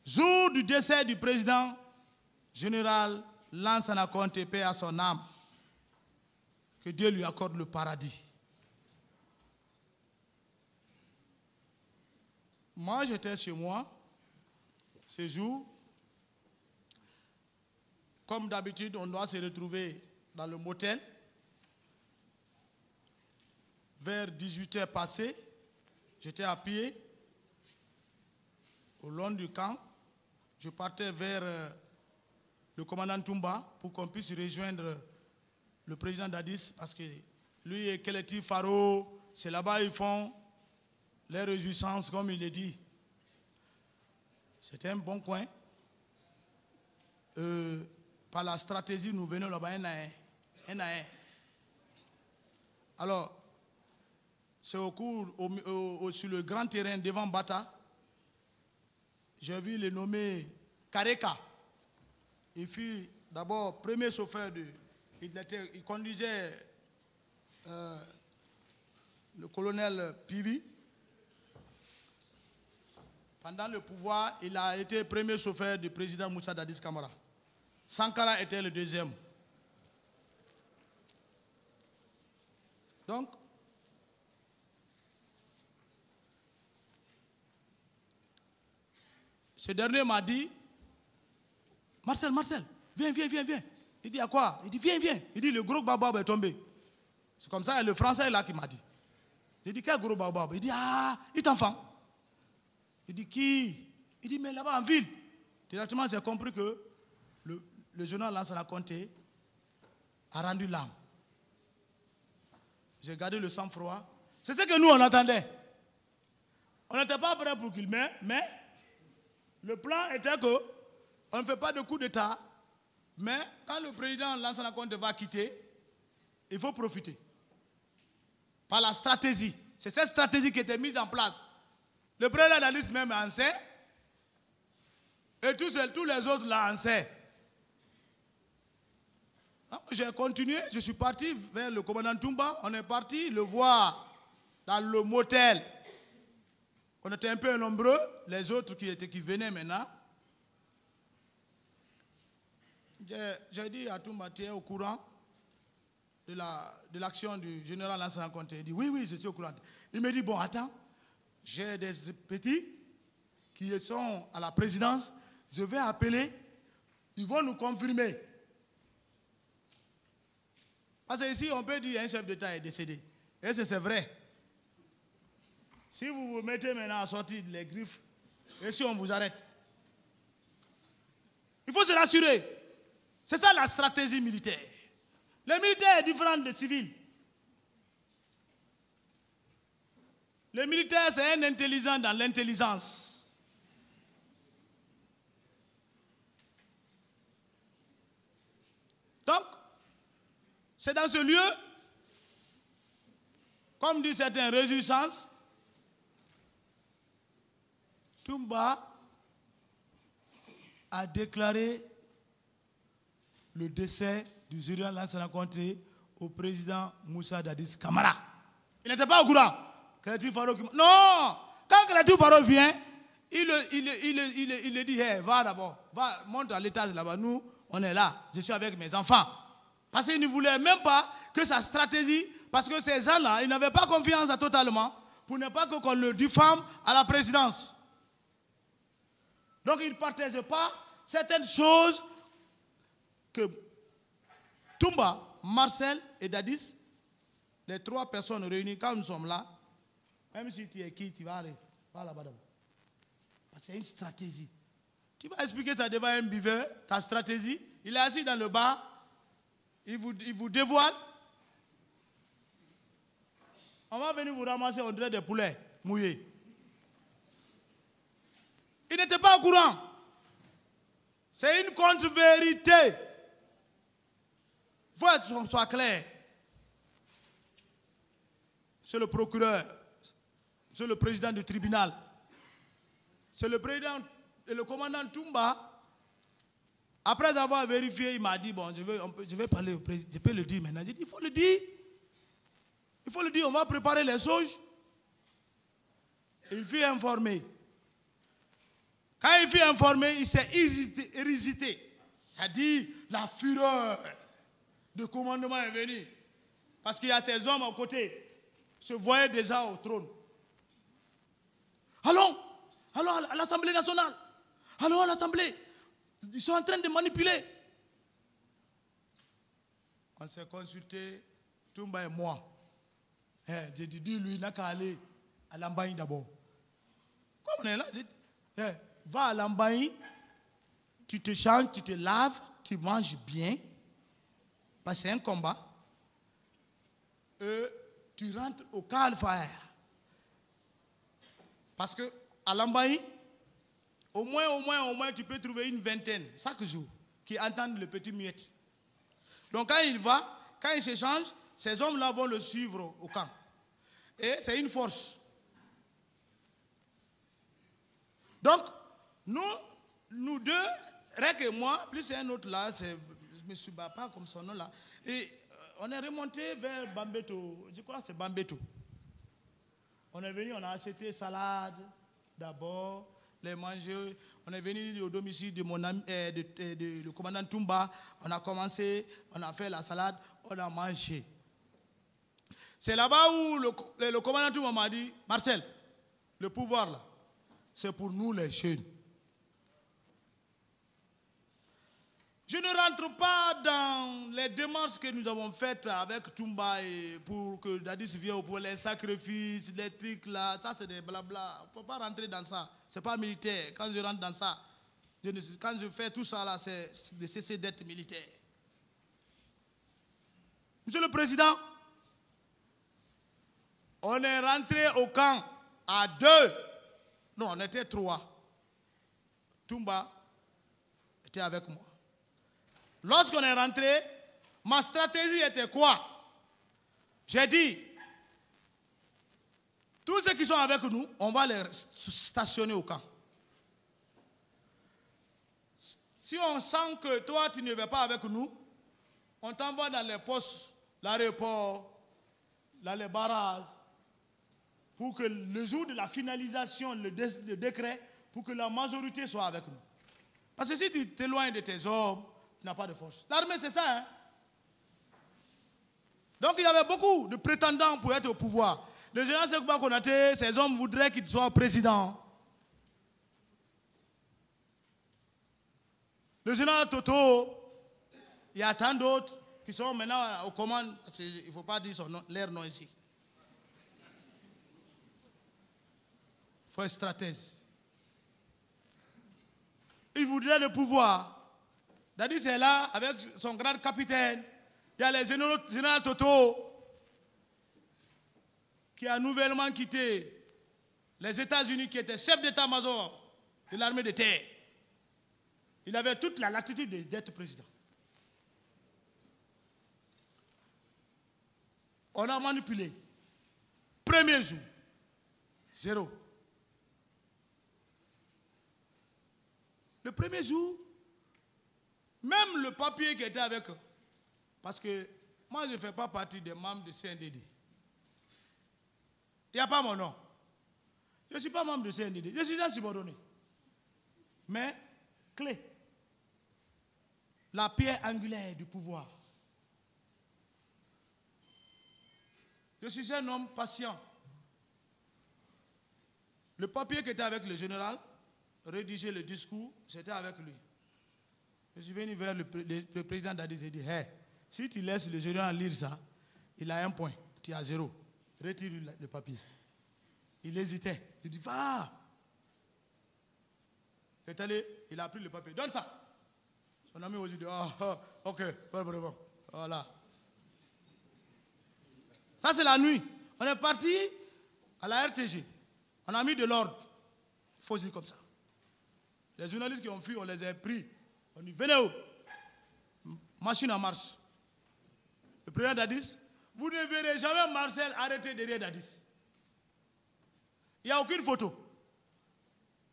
jour du décès du président général Lansana Conté, paix à son âme, que Dieu lui accorde le paradis. Moi, j'étais chez moi, ce jour. Comme d'habitude, on doit se retrouver dans le motel. Vers 18h passées, j'étais à pied, au long du camp. Je partais vers le commandant Toumba pour qu'on puisse rejoindre le président Dadis, parce que lui et Keleti Faro, c'est là-bas ils font les réjouissances, comme il est dit. C'était un bon coin. Par la stratégie, nous venons là-bas un à un. Alors, c'est sur le grand terrain devant Bata, j'ai vu le nommé Kareka. Il fut d'abord premier chauffeur il conduisait le colonel Pivi. Pendant le pouvoir, il a été premier chauffeur du président Moussa Dadis Camara. Sankara était le deuxième. Donc, ce dernier m'a dit, Marcel, viens. Il dit, à quoi? Il dit, viens. Il dit, le gros babab est tombé. C'est comme ça, le français est là qui m'a dit. J'ai dit, quel gros babab? Il dit, il t'enfant. Il dit, qui? Il dit, mais là-bas en ville. Directement, j'ai compris que le journal Lansana Conté a rendu l'âme. J'ai gardé le sang-froid. C'est ce que nous, on attendait. On n'était pas prêt pour qu'il meure, mais le plan était qu'on ne fait pas de coup d'État, mais quand le président Lansana Conté va quitter, il faut profiter. Par la stratégie. C'est cette stratégie qui était mise en place. Le président Dadis même en sait, et tous les autres là en sait. J'ai continué, je suis parti vers le commandant Toumba, on est parti le voir dans le motel. On était un peu nombreux, les autres qui venaient maintenant. J'ai dit à Toumba, tu es au courant de l'action du général Lansana Conté? Il dit, oui, je suis au courant. Il me dit, bon, attends, j'ai des petits qui sont à la présidence, je vais appeler, ils vont nous confirmer. Parce que ici, on peut dire qu'un chef d'État est décédé. Et c'est vrai. Si vous vous mettez maintenant à sortir les griffes, et si on vous arrête, il faut se rassurer. C'est ça la stratégie militaire. Le militaire est différent des civils. Le militaire, c'est un intelligent dans l'intelligence. Donc, c'est dans ce lieu, comme dit certaines réjouissances, Toumba a déclaré le décès du général Lansana Conté au président Moussa Dadis Camara. Il n'était pas au courant. Non! Quand Keleti Faro vient, il le dit, hey, va d'abord, va, monte à l'étage là-bas, nous, on est là, je suis avec mes enfants. Parce qu'il ne voulait même pas que sa stratégie, parce que ces gens-là, ils n'avaient pas confiance totalement, pour ne pas qu'on le diffame à la présidence. Donc il ne partage pas certaines choses que Toumba, Marcel et Dadis, les trois personnes réunies, quand nous sommes là, même si tu es qui, tu vas aller, va là-bas d'abord. Parce que c'est une stratégie. Tu vas expliquer ça devant un buveur, ta stratégie. Il est assis dans le bar, il vous dévoile. On va venir vous ramasser, on dirait des poulets mouillés. Il n'était pas au courant. C'est une contre-vérité. Il faut que ce soit clair. C'est le procureur, c'est le président du tribunal, c'est le président et le commandant Toumba. Après avoir vérifié, il m'a dit, bon, je vais parler au président, je peux le dire maintenant. J'ai dit, il faut le dire. Il faut le dire, on va préparer les choses. Il fut informé. Quand il fut informé, il s'est irrité. C'est-à-dire, la fureur de commandement est venue. Parce qu'il y a ces hommes à côté, se voyaient déjà au trône. Allons à l'Assemblée nationale. Allons à l'Assemblée. Ils sont en train de manipuler. On s'est consulté, Toumba et moi. J'ai dit, lui, il n'a qu'à aller à Lambaye d'abord. Comme on est là, j'ai dit, va à Lambaye, tu te changes, tu te laves, tu manges bien, parce que c'est un combat. Et tu rentres au Calfire. Parce que à Lambaye, au moins, tu peux trouver une vingtaine, chaque jour, qui entendent le petit miette. Donc quand il va, quand il se change, ces hommes-là vont le suivre au camp. Et c'est une force. Donc, nous deux, Rek et moi, plus un autre là, je ne me suis pas comme son nom là, et on est remonté vers Bambeto, je crois que c'est Bambeto. On est venu, on a acheté salade d'abord, les manger. On est venu au domicile de mon ami, le commandant Toumba. On a commencé, on a fait la salade, on a mangé. C'est là-bas où le commandant Toumba m'a dit, Marcel, le pouvoir là, c'est pour nous les jeunes. Je ne rentre pas dans les démarches que nous avons faites avec Toumba et pour que Dadis vienne pour les sacrifices, les trucs là, ça c'est des blabla. On ne peut pas rentrer dans ça. Ce n'est pas militaire. Quand je rentre dans ça, quand je fais tout ça là, c'est de cesser d'être militaire. Monsieur le Président, on est rentré au camp à 2. Non, on était 3. Toumba était avec moi. Lorsqu'on est rentré, ma stratégie était quoi? J'ai dit, tous ceux qui sont avec nous, on va les stationner au camp. Si on sent que toi, tu ne vas pas avec nous, on t'envoie dans les postes, l'aéroport, dans les barrages, pour que le jour de la finalisation, le décret, pour que la majorité soit avec nous. Parce que si tu t'éloignes de tes hommes, tu n'as pas de force. L'armée, c'est ça. Hein? Donc, il y avait beaucoup de prétendants pour être au pouvoir. Le général Sekouba Konaté, ces hommes voudraient qu'il soit président. Le général Toto, il y a tant d'autres qui sont maintenant aux commandes. Il ne faut pas dire leur nom ici. Il faut être stratège. Il voudrait le pouvoir. Dadis est là avec son grand capitaine. Il y a les général Toto qui a nouvellement quitté les États-Unis, qui était chef d'état-major de l'armée de terre. Il avait toute la latitude d'être président. On a manipulé. Premier jour, 0. Le premier jour, même le papier qui était avec eux, parce que moi je ne fais pas partie des membres de CNDD. Il n'y a pas mon nom. Je ne suis pas membre de CNDD, je suis un subordonné. Mais, clé, la pierre angulaire du pouvoir. Je suis un homme patient. Le papier qui était avec le général, rédiger le discours, c'était avec lui. Je suis venu vers le président Dadis et dit, hey, si tu laisses le général lire ça, il a 1 point, tu as 0. Retire le papier. Il hésitait. Il dit, va. Il est allé, il a pris le papier. Donne ça. Son ami aussi dit, ok, voilà. Ça, c'est la nuit. On est parti à la RTG. On a mis de l'ordre. Il faut dire comme ça. Les journalistes qui ont fui, on les a pris. On dit, venez où? Machine en marche. Le président Dadis, vous ne verrez jamais Marcel arrêter derrière Dadis. Il n'y a aucune photo.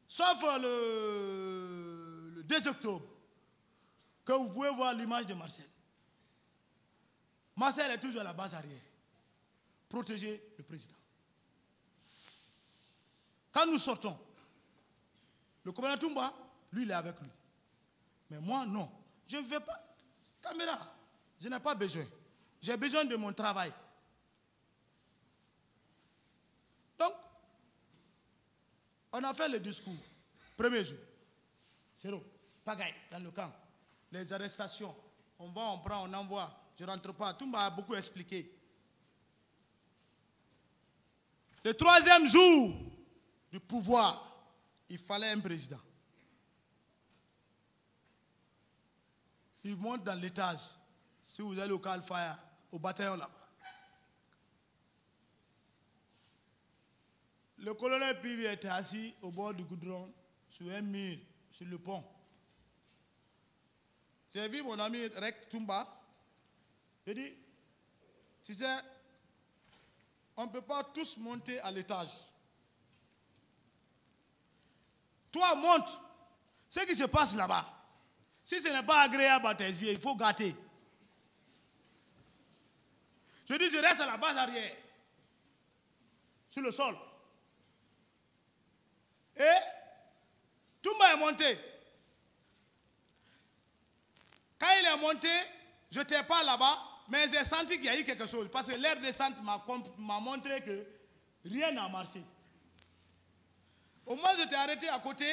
Sauf le 2 octobre, que vous pouvez voir l'image de Marcel. Marcel est toujours à la base arrière. Protéger le président. Quand nous sortons, Le commandant Toumba, lui, il est avec lui. Mais moi, non. Je ne veux pas. Caméra, je n'ai pas besoin. J'ai besoin de mon travail. Donc, on a fait le discours. Premier jour. Zéro. Pagaille dans le camp. Les arrestations. On va, on prend, on envoie. Je ne rentre pas. Toumba a beaucoup expliqué. Le troisième jour du pouvoir, il fallait un président. Il monte dans l'étage. Si vous allez au Calfire, au bataillon là-bas. Le colonel Pivi était assis au bord du goudron, sur un mur, sur le pont. J'ai vu mon ami Rek Toumba. J'ai dit, tu sais, on ne peut pas tous monter à l'étage. Toi, monte. Ce qui se passe là-bas, si ce n'est pas agréable à tes yeux, il faut gâter. Je dis, je reste à la base arrière, sur le sol. Et Toumba est monté. Quand il est monté, je n'étais pas là-bas, mais j'ai senti qu'il y a eu quelque chose. Parce que l'air descente m'a montré que rien n'a marché. Au moins, j'étais arrêté à côté.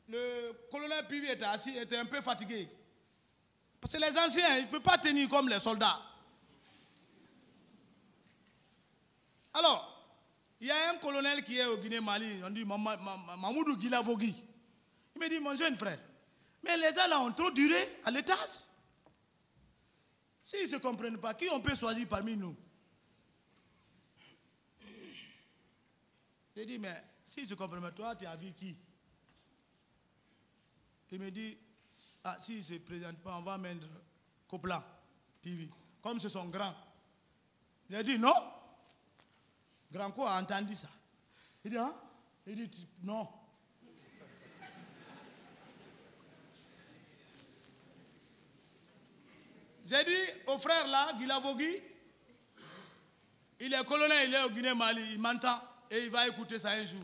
Le colonel Pivi était assis, était un peu fatigué. Parce que les anciens, ils ne peuvent pas tenir comme les soldats. Alors, il y a un colonel qui est au Guinée-Mali, on dit Mamoudou Guilavogui. Il me dit, mon jeune frère, mais les gens là ont trop duré à l'étage. S'ils ne se comprennent pas, qui on peut choisir parmi nous? J'ai dit, mais s'ils ne se comprennent pas, toi, tu as vu qui? Il me dit, ah, s'ils ne se présentent pas, on va mettre Coplan, Pivi. Comme ce sont grands. J'ai dit, non. Granco a entendu ça. Il dit, hein? Il dit, non. J'ai dit au frère là, Guilavogui, il est colonel, il est au Guinée-Mali, il m'entend et il va écouter ça un jour.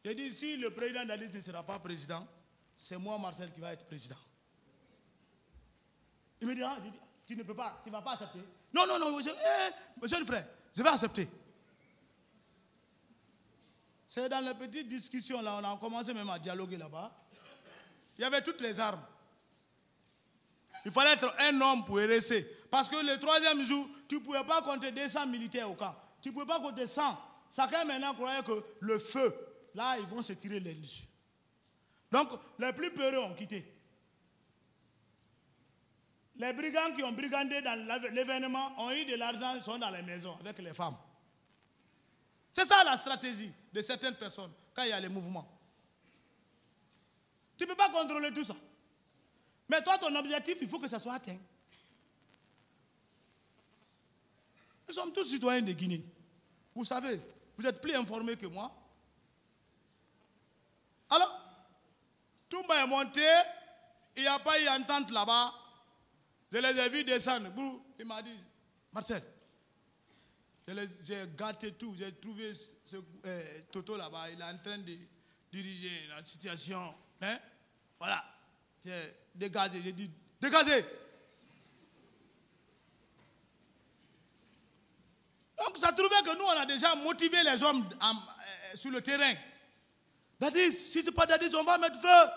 J'ai dit, si le président Dadis ne sera pas président, c'est moi, Marcel, qui va être président. Il me dit, ah, tu ne peux pas, tu ne vas pas accepter. Non, non, non, monsieur le frère, je vais accepter. C'est dans les petites discussions là, on a commencé même à dialoguer là-bas. Il y avait toutes les armes. Il fallait être un homme pour rester. Parce que le troisième jour, tu ne pouvais pas compter 200 militaires au camp. Tu ne pouvais pas compter 100. Chacun maintenant croyait que le feu, là, ils vont se tirer les dessus. Donc, les plus peureux ont quitté. Les brigands qui ont brigandé dans l'événement ont eu de l'argent, ils sont dans les maisons avec les femmes. C'est ça la stratégie de certaines personnes quand il y a les mouvements. Tu ne peux pas contrôler tout ça. Mais toi, ton objectif, il faut que ça soit atteint. Nous sommes tous citoyens de Guinée. Vous savez, vous êtes plus informés que moi. Alors, Toumba est monté, il n'y a pas eu entente là-bas. Je les ai vus descendre. Il m'a dit, Marcel, j'ai gâté tout. J'ai trouvé ce Toto là-bas. Il est en train de diriger la situation. Hein? Voilà. J'ai dégagé. J'ai dit, dégagez. Donc, ça trouvait que nous, on a déjà motivé les hommes sur le terrain. Dadis, si ce n'est pas Dadis, on va mettre feu.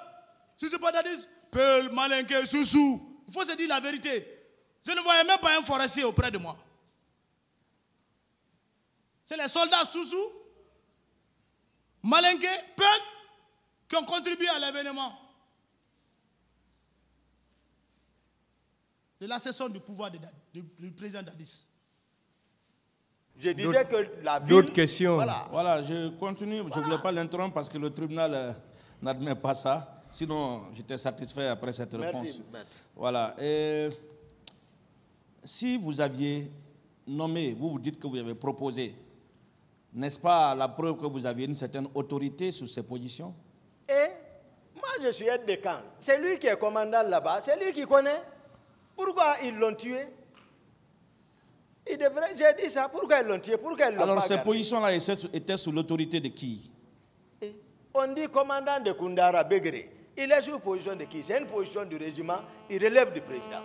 Si ce n'est pas Dadis, Peul, Malinké, Soussou. Il faut se dire la vérité. Je ne voyais même pas un forestier auprès de moi. C'est les soldats Soussou, Malinké, Peul, qui ont contribué à l'événement. De la cession du pouvoir du président Dadis. Je disais que la ville... D'autres questions. Voilà, je continue. Je ne voulais pas l'interrompre parce que le tribunal n'admet pas ça. Sinon, j'étais satisfait après cette réponse. Merci, maître. Voilà. Et si vous aviez nommé, vous dites que vous avez proposé, n'est-ce pas la preuve que vous aviez une certaine autorité sur ces positions? Et moi, je suis aide de camp. C'est lui qui est commandant là-bas. C'est lui qui connaît. Pourquoi ils l'ont tué? J'ai dit ça. Pourquoi ils l'ont tué? Pourquoi ils l'ont pas Alors, ces gardé? positions-là étaient sous l'autorité de qui? On dit commandant de Koundara Begré. Il est sous position de qui? C'est une position du régiment, il relève du président.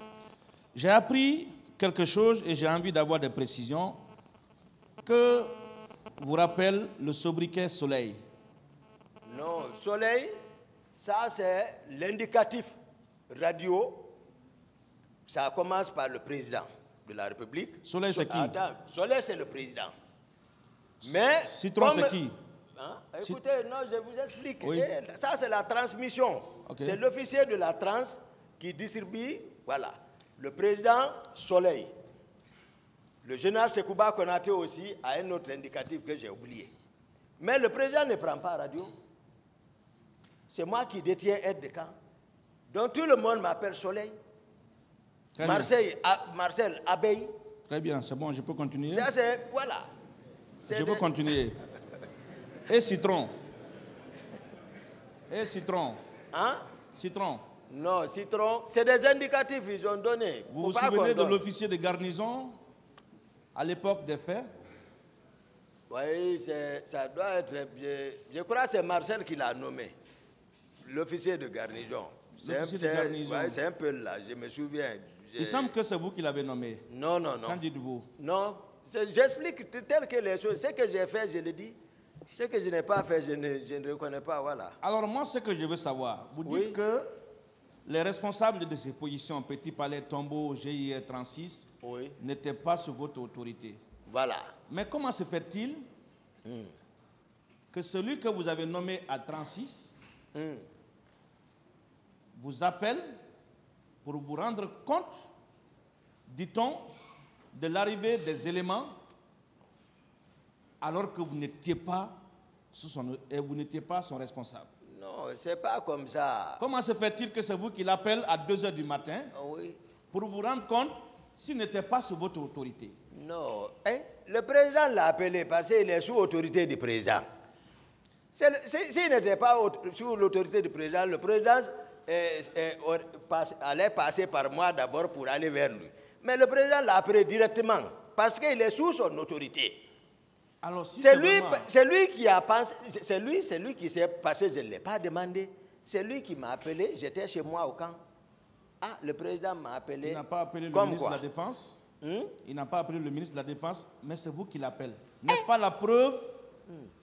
J'ai appris quelque chose et j'ai envie d'avoir des précisions. Que vous rappelle le sobriquet Soleil? Non, Soleil, ça c'est l'indicatif radio. Ça commence par le président de la République. Soleil, c'est qui? Attends, Soleil, c'est le président. Mais Citron, c'est qui? Hein? Écoutez, non, je vous explique. Oui. Ça, c'est la transmission. Okay. C'est l'officier de la trans qui distribue. Voilà. Le président, Soleil. Le général Sekouba Konaté aussi a un autre indicatif que j'ai oublié. Mais le président ne prend pas radio. C'est moi qui détiens aide de camp. Donc tout le monde m'appelle Soleil. Marcel Abeille. Très bien, c'est bon, je peux continuer? Ça, c'est. Voilà. Je peux continuer. Et Citron? Et Citron? Hein? Citron? Non, Citron, c'est des indicatifs qu'ils ont donnés. Vous vous souvenez de l'officier de garnison à l'époque des faits? Oui, ça doit être. Je crois que c'est Marcel qui l'a nommé. L'officier de garnison. C'est un peu là, je me souviens. Il semble que c'est vous qui l'avez nommé. Non, non, non. Qu'en dites-vous? Non, j'explique tel que les choses. Ce que j'ai fait, je le dis. Ce que je n'ai pas fait, je ne reconnais pas, voilà. Alors moi, ce que je veux savoir, vous dites que les responsables de ces positions, Petit Palais, Tombeau, GIR 36, n'étaient pas sous votre autorité. Voilà. Mais comment se fait-il que celui que vous avez nommé à 36 vous appelle pour vous rendre compte, dit-on, de l'arrivée des éléments alors que vous n'étiez pas son responsable? Non, c'est pas comme ça. Comment se fait-il que c'est vous qui l'appelle à 2 h du matin pour vous rendre compte s'il n'était pas sous votre autorité? Non. Hein? Le président l'a appelé parce qu'il est sous autorité du président. S'il n'était pas sous l'autorité du président, le président allait passer par moi d'abord pour aller vers lui. Mais le président l'a appelé directement parce qu'il est sous son autorité. Alors, si c'est lui qui a pensé, c'est lui qui s'est passé, je ne l'ai pas demandé. C'est lui qui m'a appelé, j'étais chez moi au camp. Ah, le président m'a appelé. Il n'a pas appelé le ministre de la Défense. Il n'a pas appelé le ministre de la Défense, mais c'est vous qui l'appelez. N'est-ce pas la preuve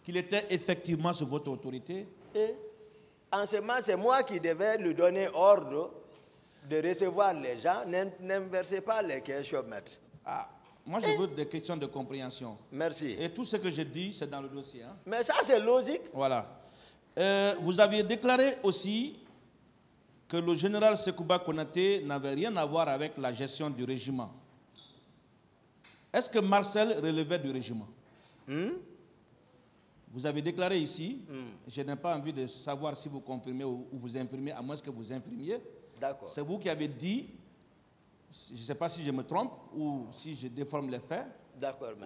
qu'il était effectivement sous votre autorité? En ce moment, c'est moi qui devais lui donner ordre de recevoir les gens. N'inversez pas les questions, maître. Ah, moi, je veux des questions de compréhension. Merci. Et tout ce que je dis, c'est dans le dossier. Hein? Mais ça, c'est logique. Voilà. Vous aviez déclaré aussi que le général Sekouba Konaté n'avait rien à voir avec la gestion du régiment. Est-ce que Marcel relevait du régiment? Vous avez déclaré ici, je n'ai pas envie de savoir si vous confirmez ou vous infirmez, à moins que vous infirmiez. D'accord. C'est vous qui avez dit, je ne sais pas si je me trompe ou si je déforme les faits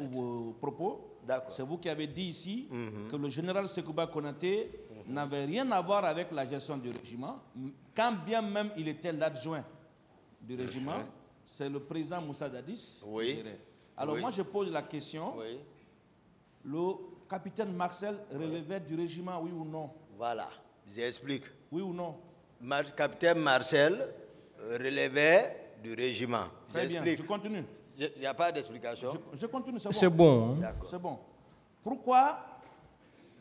ou vos propos. C'est vous qui avez dit ici que le général Sekouba Konaté n'avait rien à voir avec la gestion du régiment, quand bien même il était l'adjoint du régiment. C'est le président Moussa Dadis. Alors moi je pose la question, le capitaine Marcel relevait du régiment, oui ou non? Voilà, j'explique. Oui ou non? Capitaine Marcel relevait du régiment. Très bien, je continue. Il n'y a pas d'explication. Je continue, c'est bon. C'est bon. Hein? C'est bon. Pourquoi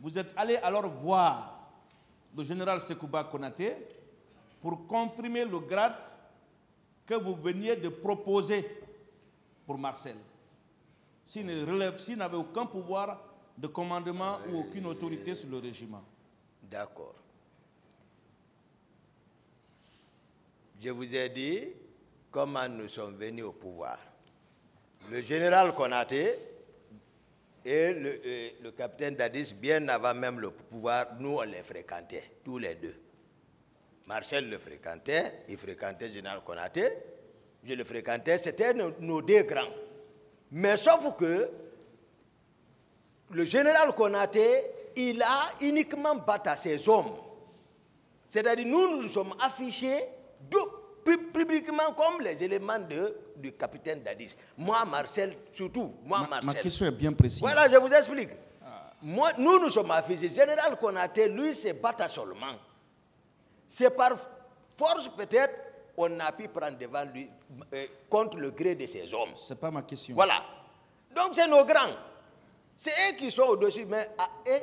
vous êtes allé alors voir le général Sekouba Konaté pour confirmer le grade que vous veniez de proposer pour Marcel, s'il n'avait aucun pouvoir de commandement ou aucune autorité sur le régiment? D'accord. Je vous ai dit comment nous sommes venus au pouvoir. Le général Konaté et le capitaine Dadis, bien avant même le pouvoir, nous on les fréquentait, tous les deux. Marcel le fréquentait, il fréquentait le général Konaté, je le fréquentais, c'était nos deux grands. Mais sauf que le général Konaté, il a uniquement battu ses hommes. C'est-à-dire nous nous sommes affichés publiquement comme les éléments du capitaine Dadis. Moi, Marcel, surtout. Moi, Marcel. Ma question est bien précise. Voilà, je vous explique. nous sommes affligés. Général Konaté, lui, c'est battre seulement. C'est par force, peut-être, on a pu prendre devant lui contre le gré de ses hommes. Ce n'est pas ma question. Voilà. Donc, c'est nos grands. C'est eux qui sont au-dessus, mais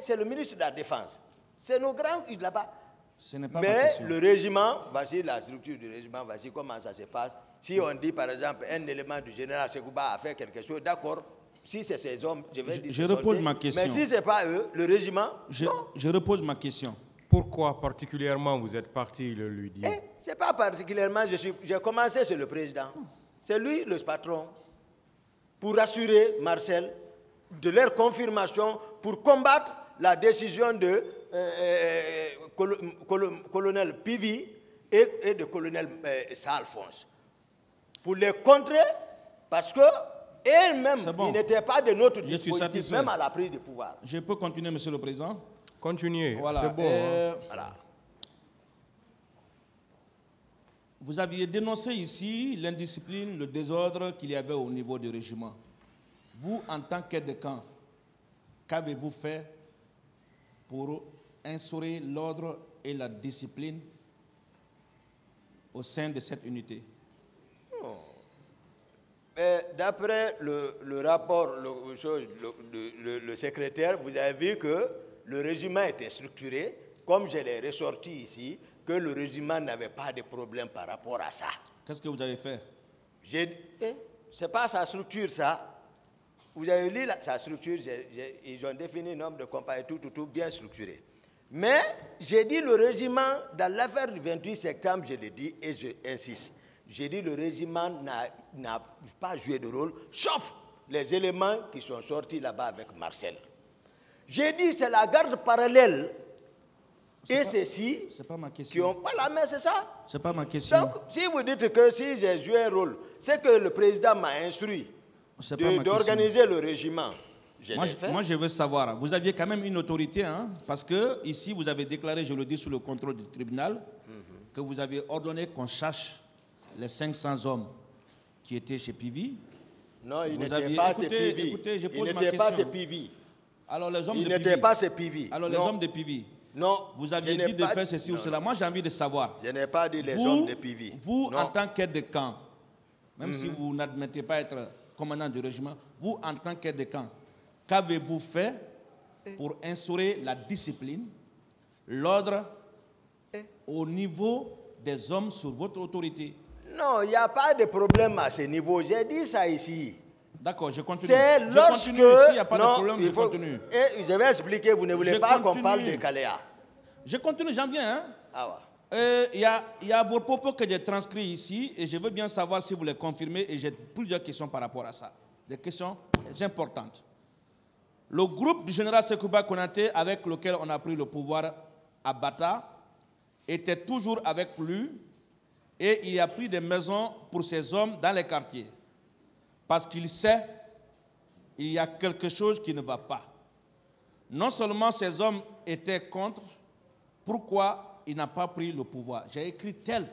c'est le ministre de la Défense. C'est nos grands là-bas. Ce n'est pas ma question. Mais le régiment, voici la structure du régiment, voici comment ça se passe. Si on dit, par exemple, un élément du général Sekouba a fait quelque chose, d'accord. Si c'est ces hommes, je vais dire. Je repose ma question. Mais si ce n'est pas eux, le régiment. Je repose ma question. Pourquoi particulièrement vous êtes parti le lui dire? Ce n'est pas particulièrement, j'ai commencé, c'est le président. C'est lui le patron. Pour assurer Marcel de leur confirmation, pour combattre la décision de colonel Pivi et de colonel Saint-Alphonse. Pour les contrer, parce que eux-mêmes, ils n'étaient pas de notre dispositif, même à la prise du pouvoir. Je peux continuer, Monsieur le Président? Continuez, voilà. C'est bon. Voilà. Vous aviez dénoncé ici l'indiscipline, le désordre qu'il y avait au niveau du régiment. Vous, en tant qu'aide de camp, qu'avez-vous fait pour instaurer l'ordre et la discipline au sein de cette unité? D'après le rapport, le secrétaire, vous avez vu que le régiment était structuré, comme je l'ai ressorti ici, que le régiment n'avait pas de problème par rapport à ça. Qu'est-ce que vous avez fait? C'est pas sa structure, ça. Vous avez lu sa structure, ils ont défini un nombre de compagnies, tout bien structuré. Mais j'ai dit le régiment, dans l'affaire du 28 septembre, je l'ai dit et je insiste. J'ai dit le régiment n'a pas joué de rôle, sauf les éléments qui sont sortis là-bas avec Marcel. J'ai dit c'est la garde parallèle et ceux-ci qui ont pas la main, c'est ça? C'est pas ma question. Donc, si vous dites que si j'ai joué un rôle, c'est que le président m'a instruit d'organiser le régiment. Moi, je veux savoir, vous aviez quand même une autorité, hein, parce que ici, vous avez déclaré, je le dis sous le contrôle du tribunal, que vous avez ordonné qu'on cherche les 500 hommes qui étaient chez Pivi. Non, ils n'étaient pas chez Pivi. Ils n'étaient pas chez Pivi. Alors, les hommes ils de n'étaient pas chez Pivi. Alors, les hommes de Pivi. Non. Vous aviez dit de faire ceci ou cela. Moi, j'ai envie de savoir. Je n'ai pas dit les hommes de Pivi. Vous, en tant qu'aide de camp, même si vous n'admettez pas être commandant du régiment, vous, en tant qu'aide de camp, qu'avez-vous fait pour instaurer la discipline, l'ordre au niveau des hommes sous votre autorité? Non, il n'y a pas de problème à ce niveau. J'ai dit ça ici. D'accord, je continue. C'est lorsque... S'il n'y a pas de problème, je continue. Et je vais expliquer, vous ne voulez pas qu'on parle de Kaléa. Je continue, j'en viens. Hein? Ah ouais. Il y a vos propos que j'ai transcrits ici et je veux bien savoir si vous les confirmez et j'ai plusieurs questions par rapport à ça. Des questions importantes. Le groupe du général Sekouba Konaté avec lequel on a pris le pouvoir à Bata était toujours avec lui et il a pris des maisons pour ses hommes dans les quartiers. Parce qu'il sait qu'il y a quelque chose qui ne va pas. Non seulement ces hommes étaient contre, pourquoi il n'a pas pris le pouvoir? J'ai écrit tel.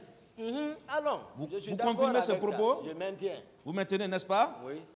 Ah non, je suis vous confirmez ce propos? Ça. Je maintiens. Vous maintenez, n'est-ce pas? Oui.